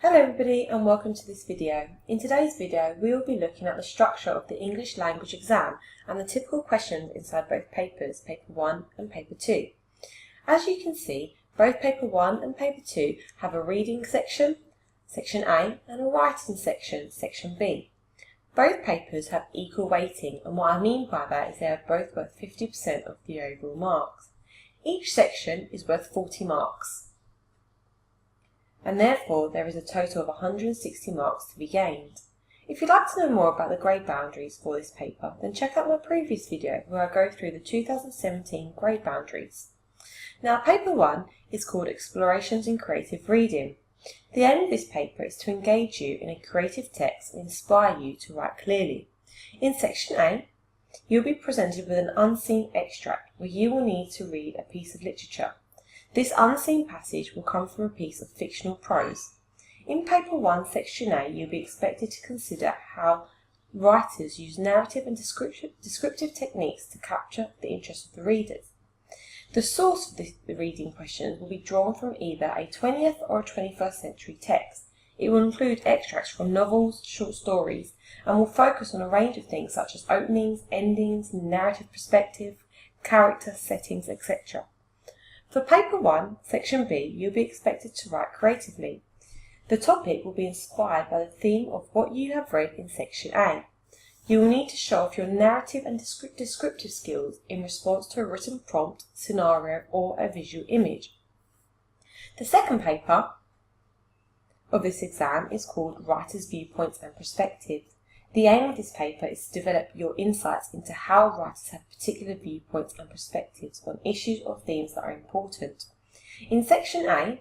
Hello everybody and welcome to this video. In today's video we will be looking at the structure of the English language exam and the typical questions inside both papers, paper 1 and paper 2. As you can see, both paper 1 and paper 2 have a reading section, section A, and a writing section, section B. Both papers have equal weighting, and what I mean by that is they are both worth 50% of the overall marks. Each section is worth 40 marks. And therefore there is a total of 160 marks to be gained. If you'd like to know more about the grade boundaries for this paper, then check out my previous video where I go through the 2017 grade boundaries. Now, paper 1 is called Explorations in Creative Reading. The aim of this paper is to engage you in a creative text and inspire you to write clearly. In section A, you'll be presented with an unseen extract where you will need to read a piece of literature. This unseen passage will come from a piece of fictional prose. In paper 1, section A, you'll be expected to consider how writers use narrative and descriptive techniques to capture the interest of the readers. The source of the reading questions will be drawn from either a 20th or a 21st century text. It will include extracts from novels, short stories, and will focus on a range of things such as openings, endings, narrative perspective, character, settings, etc. For paper 1, section B, you'll be expected to write creatively. The topic will be inspired by the theme of what you have read in section A. You will need to show off your narrative and descriptive skills in response to a written prompt, scenario, or a visual image. The second paper of this exam is called Writers' Viewpoints and Perspectives. The aim of this paper is to develop your insights into how writers have particular viewpoints and perspectives on issues or themes that are important. In section A,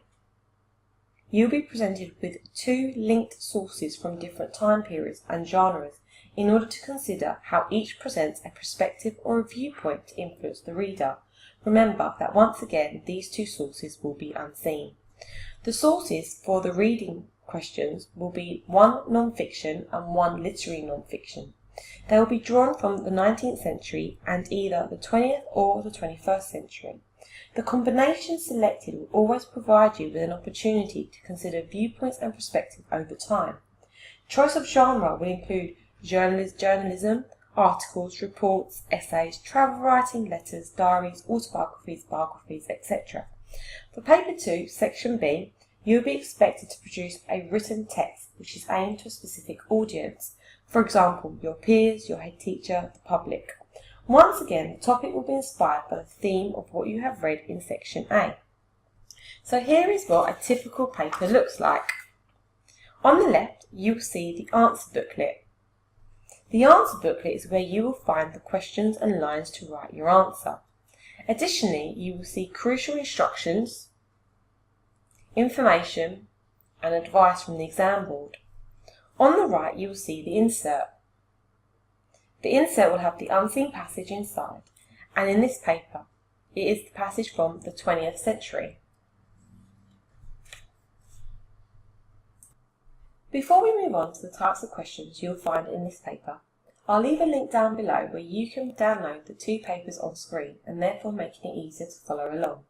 you'll be presented with 2 linked sources from different time periods and genres in order to consider how each presents a perspective or a viewpoint to influence the reader. Remember that once again these 2 sources will be unseen. The sources for the reading questions will be 1 non-fiction and 1 literary non-fiction. They will be drawn from the 19th century and either the 20th or the 21st century. The combination selected will always provide you with an opportunity to consider viewpoints and perspective over time. Choice of genre will include journalism, articles, reports, essays, travel writing, letters, diaries, autobiographies, biographies, etc. For paper 2, section B, you will be expected to produce a written text which is aimed to a specific audience, for example, your peers, your head teacher, the public. Once again, the topic will be inspired by the theme of what you have read in section A. So here is what a typical paper looks like. On the left, you will see the answer booklet. The answer booklet is where you will find the questions and lines to write your answer. Additionally, you will see crucial instructions, information and advice from the exam board. On the right you will see the insert. The insert will have the unseen passage inside, and in this paper it is the passage from the 20th century. Before we move on to the types of questions you'll find in this paper, I'll leave a link down below where you can download the 2 papers on screen and therefore making it easier to follow along.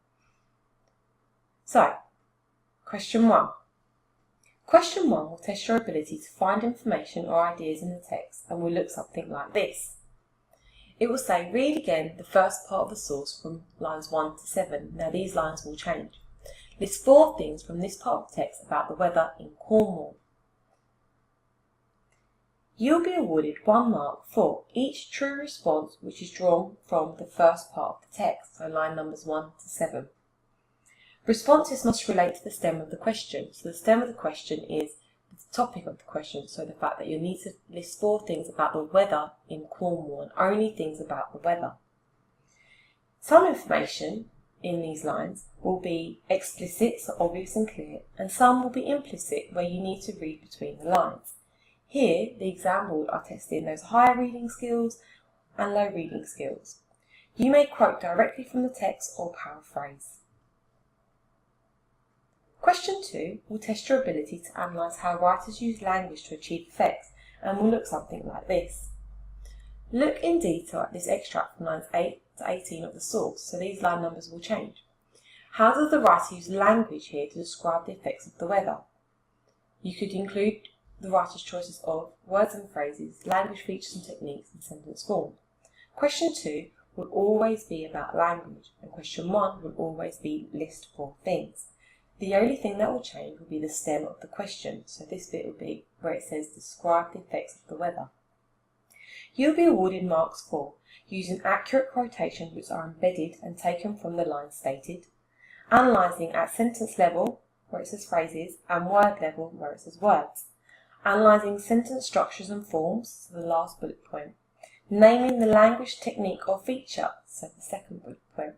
So, Question 1. Question 1 will test your ability to find information or ideas in the text and will look something like this. It will say, read again the first part of the source from lines 1 to 7. Now these lines will change. List 4 things from this part of the text about the weather in Cornwall. You'll be awarded 1 mark for each true response which is drawn from the first part of the text, so line numbers 1 to 7. Responses must relate to the stem of the question. So the stem of the question is the topic of the question. So the fact that you need to list 4 things about the weather in Cornwall and only things about the weather. Some information in these lines will be explicit, so obvious and clear, and some will be implicit where you need to read between the lines. Here, the exam board are testing those higher reading skills and low reading skills. You may quote directly from the text or paraphrase. Question 2 will test your ability to analyse how writers use language to achieve effects and will look something like this. Look in detail at this extract from lines 8 to 18 of the source, so these line numbers will change. How does the writer use language here to describe the effects of the weather? You could include the writer's choices of words and phrases, language features and techniques, and sentence form. Question 2 will always be about language, and question 1 will always be list 4 things. The only thing that will change will be the stem of the question, so this bit will be where it says describe the effects of the weather. You'll be awarded marks for using accurate quotations which are embedded and taken from the lines stated, analysing at sentence level where it says phrases and word level where it says words, analysing sentence structures and forms, so the last bullet point, naming the language technique or feature, so the second bullet point.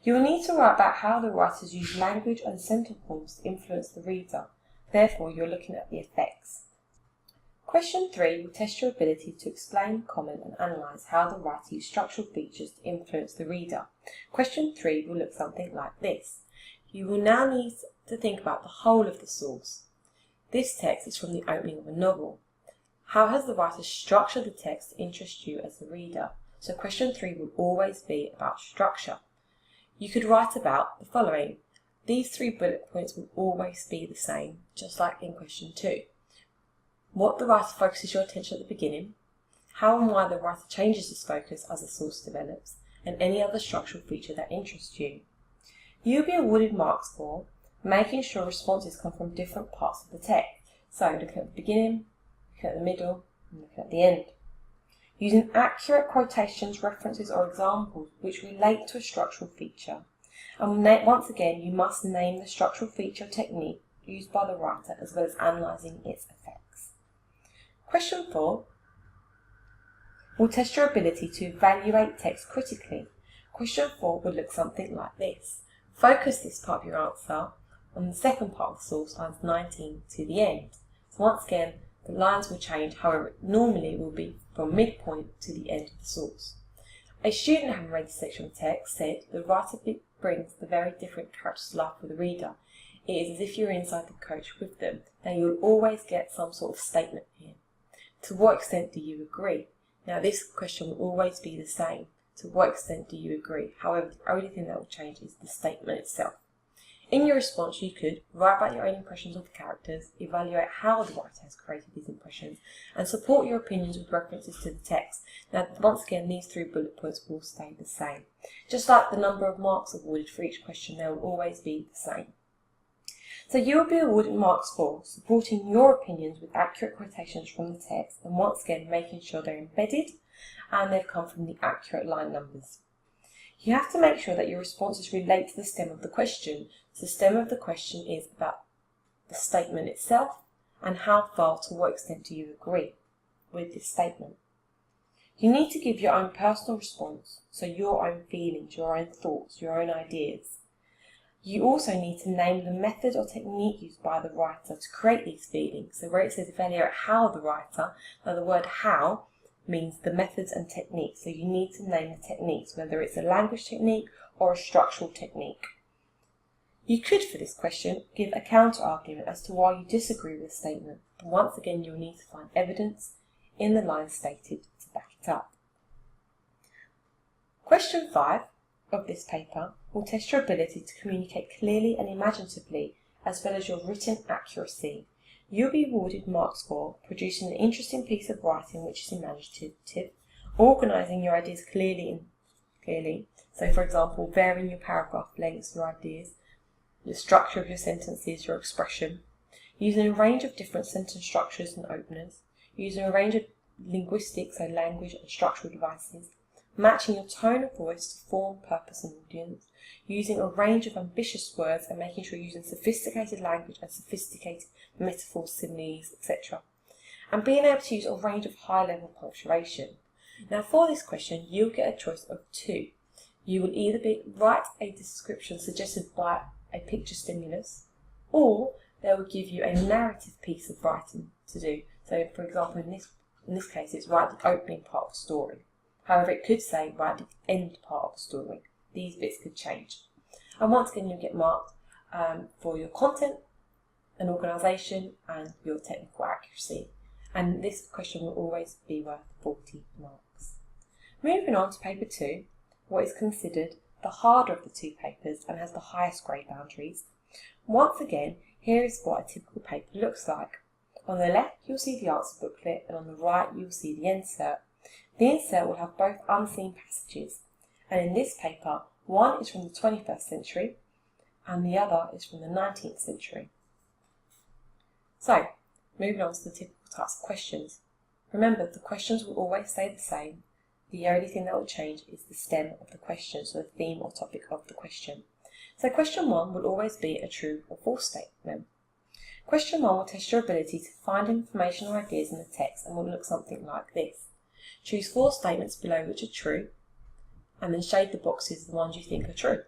You will need to write about how the writers use language and sentence forms to influence the reader, therefore you're looking at the effects. Question 3 will test your ability to explain, comment and analyse how the writer used structural features to influence the reader. Question 3 will look something like this. You will now need to think about the whole of the source. This text is from the opening of a novel. How has the writer structured the text to interest you as the reader? So question 3 will always be about structure. You could write about the following. These 3 bullet points will always be the same, just like in question 2. What the writer focuses your attention at the beginning, how and why the writer changes his focus as the source develops, and any other structural feature that interests you. You'll be awarded marks for making sure responses come from different parts of the text, so looking at the beginning, looking at the middle, and looking at the end. Using accurate quotations, references or examples which relate to a structural feature. And once again, you must name the structural feature or technique used by the writer as well as analysing its effects. Question 4 will test your ability to evaluate text critically. Question 4 would look something like this. Focus this part of your answer on the second part of the source, lines 19 to the end. So once again, the lines will change, however, normally it will be from midpoint to the end of the source. A student having read this section of text said, the writer brings the very different characters to life for the reader. It is as if you're inside the coach with them. Now you'll always get some sort of statement here. To what extent do you agree? Now this question will always be the same. To what extent do you agree? However, the only thing that will change is the statement itself. In your response, you could write about your own impressions of the characters, evaluate how the writer has created these impressions, and support your opinions with references to the text. Now, once again, these 3 bullet points will stay the same. Just like the number of marks awarded for each question, they will always be the same. So you will be awarded marks for supporting your opinions with accurate quotations from the text, and once again, making sure they're embedded and they've come from the accurate line numbers. You have to make sure that your responses relate to the stem of the question. So the stem of the question is about the statement itself and how far, to what extent do you agree with this statement. You need to give your own personal response, so your own feelings, your own thoughts, your own ideas. You also need to name the method or technique used by the writer to create these feelings. So where it says evaluate how the writer, now the word how means the methods and techniques, so you need to name the techniques, whether it's a language technique or a structural technique. You could, for this question, give a counter-argument as to why you disagree with the statement, but once again you'll need to find evidence in the lines stated to back it up. Question 5 of this paper will test your ability to communicate clearly and imaginatively, as well as your written accuracy. You'll be awarded marks for producing an interesting piece of writing which is imaginative, organising your ideas clearly. So, for example, varying your paragraph lengths, your ideas, the structure of your sentences, your expression, using a range of different sentence structures and openers, using a range of linguistics, so language and structural devices, matching your tone of voice to form, purpose and audience, using a range of ambitious words and making sure you're using sophisticated language and sophisticated metaphors, similes, etc. And being able to use a range of high-level punctuation. Now for this question, you'll get a choice of 2. You will either write a description suggested by a picture stimulus, or they will give you a narrative piece of writing to do. So for example, in this case, it's write the opening part of the story. However, it could say write the end part of the story. These bits could change. And once again, you'll get marked for your content and organisation and your technical accuracy. And this question will always be worth 40 marks. Moving on to paper 2, what is considered the harder of the 2 papers and has the highest grade boundaries. Once again, Here is what a typical paper looks like. On the left you'll see the answer booklet, and on the right you'll see the insert. The insert will have both unseen passages, and in this paper one is from the 21st century and the other is from the 19th century. So, moving on to the typical types of questions. Remember, the questions will always stay the same. The only thing that will change is the stem of the question, so the theme or topic of the question. So question 1 will always be a true or false statement. Question 1 will test your ability to find information or ideas in the text and will look something like this. Choose 4 statements below which are true, and then shade the boxes the ones you think are true.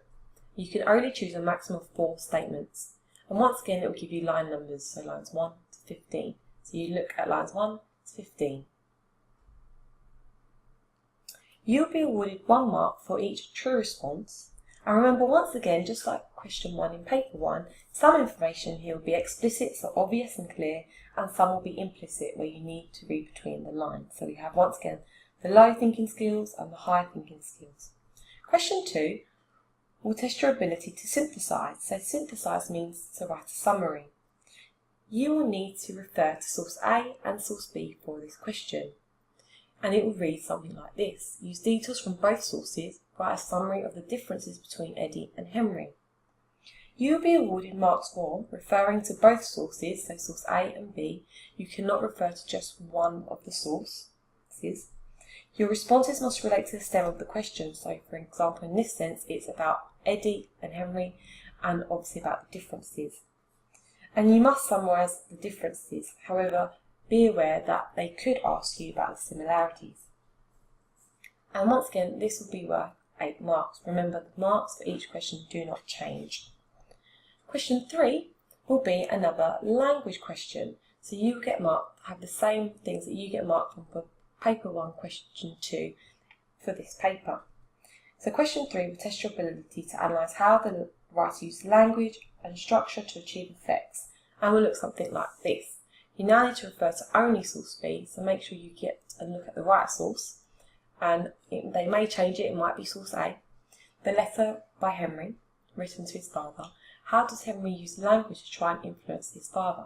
You can only choose a maximum of 4 statements. And once again, it will give you line numbers, so lines 1 to 15. So you look at lines 1 to 15. You'll be awarded 1 mark for each true response. And remember, once again, just like question 1 in paper 1, some information here will be explicit, so obvious and clear, and some will be implicit, where you need to read between the lines. So we have, once again, the low thinking skills and the high thinking skills. Question 2 will test your ability to synthesize. So synthesize means to write a summary. You will need to refer to source A and source B for this question. And it will read something like this. Use details from both sources, write a summary of the differences between Eddie and Henry. You will be awarded marks for referring to both sources, so source A and B. You cannot refer to just one of the sources. Your responses must relate to the stem of the question. So, for example, in this sense, it's about Eddie and Henry, and obviously about the differences. And you must summarise the differences. However, be aware that they could ask you about the similarities. And once again, this will be worth 8 marks. Remember, the marks for each question do not change. Question 3 will be another language question. So you will get marked, have the same things that you get marked from for paper 1, question 2 for this paper. So question 3 will test your ability to analyse how the writer used language and structure to achieve effects, and will look something like this. You now need to refer to only source B, so make sure you get a look at the right source, and they may change it, it might be source A. The letter by Henry, written to his father. How does Henry use language to try and influence his father?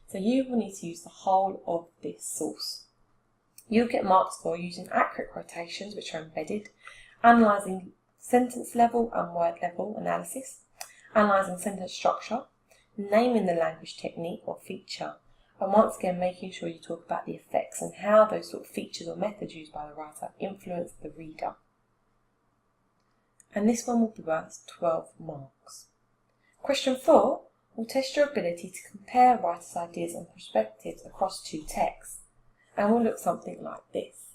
So you will need to use the whole of this source. You'll get marks for using accurate quotations, which are embedded, analysing sentence level and word level analysis, analysing sentence structure, naming the language technique or feature, and once again making sure you talk about the effects and how those sort of features or methods used by the writer influence the reader. And this one will be worth 12 marks. Question 4 will test your ability to compare writers' ideas and perspectives across 2 texts, and will look something like this.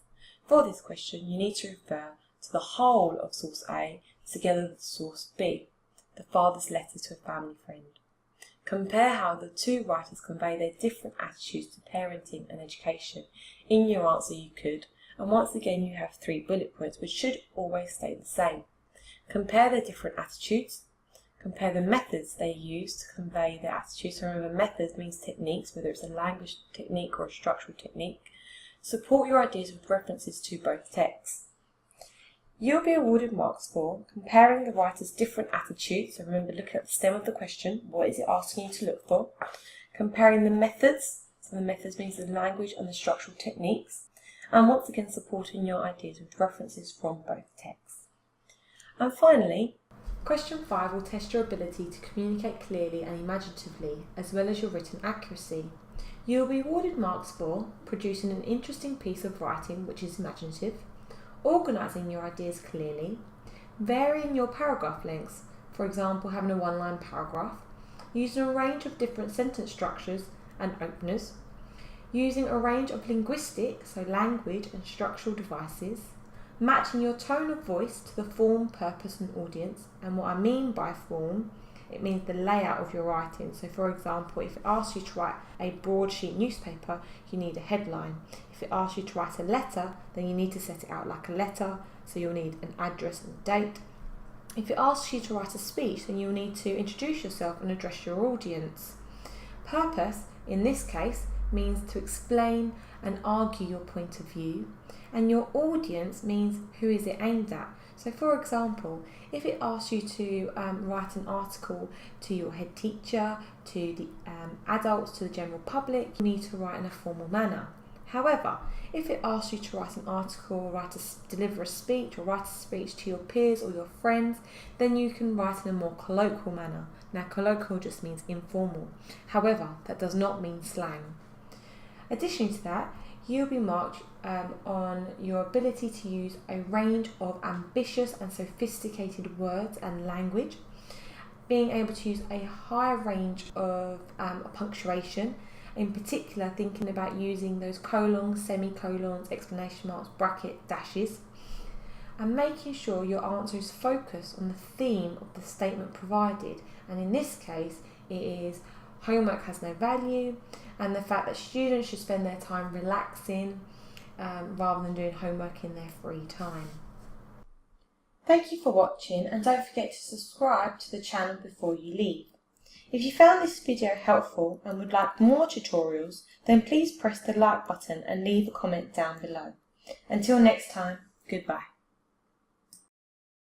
For this question, you need to refer to the whole of source A together with source B, the father's letter to a family friend. Compare how the 2 writers convey their different attitudes to parenting and education. In your answer you could, and once again you have 3 bullet points which should always stay the same. Compare their different attitudes, compare the methods they use to convey their attitudes. So remember, methods means techniques, whether it's a language technique or a structural technique. Support your ideas with references to both texts. You'll be awarded marks for comparing the writer's different attitudes. So remember, look at the stem of the question. What is it asking you to look for? Comparing the methods. So the methods means the language and the structural techniques. And once again, supporting your ideas with references from both texts. And finally, question 5 will test your ability to communicate clearly and imaginatively, as well as your written accuracy. You will be awarded marks for producing an interesting piece of writing which is imaginative, organising your ideas clearly, varying your paragraph lengths, for example having a 1-line paragraph, using a range of different sentence structures and openers, using a range of linguistic, so language and structural devices, matching your tone of voice to the form, purpose and audience. And what I mean by form, it means the layout of your writing. So for example, if it asks you to write a broadsheet newspaper, you need a headline. If it asks you to write a letter, then you need to set it out like a letter, so you'll need an address and date. If it asks you to write a speech, then you'll need to introduce yourself and address your audience. Purpose, in this case, means to explain and argue your point of view, and your audience means who is it aimed at. So for example, if it asks you to write an article to your head teacher, to the adults, to the general public, you need to write in a formal manner. However, if it asks you to write an article, deliver a speech, or write a speech to your peers or your friends, then you can write in a more colloquial manner. Now, colloquial just means informal. However, that does not mean slang. Additionally to that, you'll be marked on your ability to use a range of ambitious and sophisticated words and language, being able to use a high range of punctuation, in particular thinking about using those colons, semicolons, exclamation marks, bracket, dashes, and making sure your answers focus on the theme of the statement provided. And in this case, it is homework has no value, and the fact that students should spend their time relaxing rather than doing homework in their free time. Thank you for watching, and don't forget to subscribe to the channel before you leave. If you found this video helpful and would like more tutorials, then please press the like button and leave a comment down below. Until next time, goodbye.